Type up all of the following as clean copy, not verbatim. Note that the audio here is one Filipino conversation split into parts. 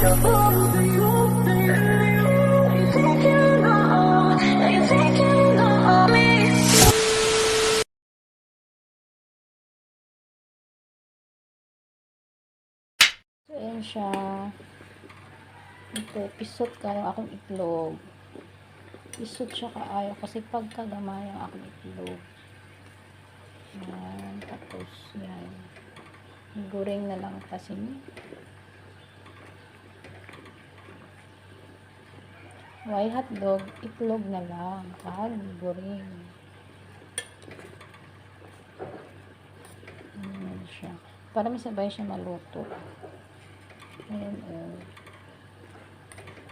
So, ayan siya. Ito, pisot ka yung akong itlog. Pisot siya kaayo kasi pagkagama yung akong itlog. Yan. Tapos, yan. Goreng na lang kasi why hotdog, itlog na lang. Kahal, goreng. Ayan siya. Para masabay siya maluto. Ayan,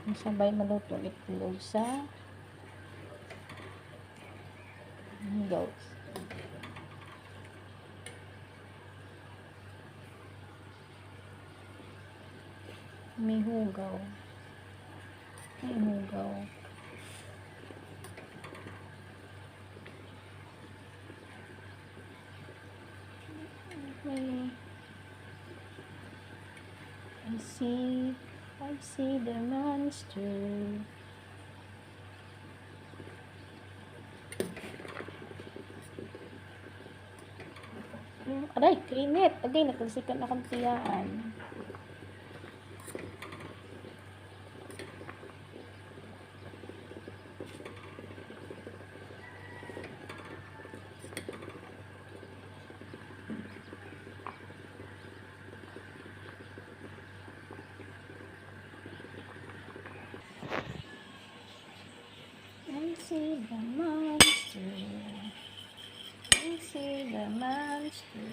masabay maluto itlog sa noodles. May hugaw. May hugaw. Okay. I see the monster. Aray, kainit. Agay, nagkalsikan akong tiyaan. I see the monster. I see the monster.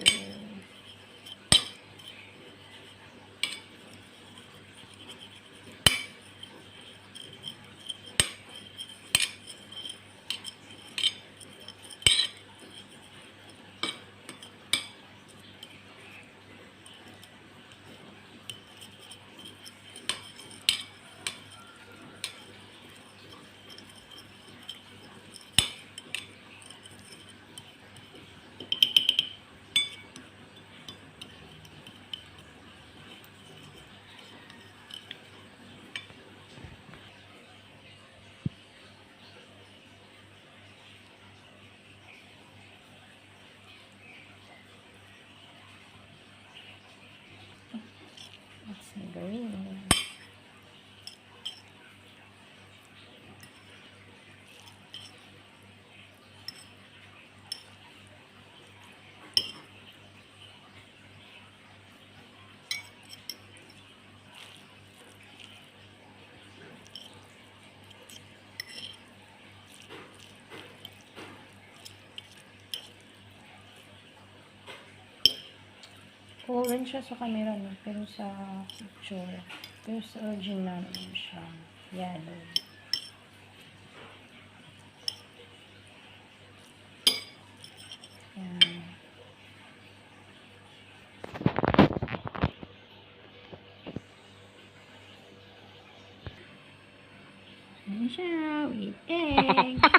What's going on? Orange siya sa camera, no? Pero sa picture, pero sa original, siya yellow. Yan. Yan siya, with egg.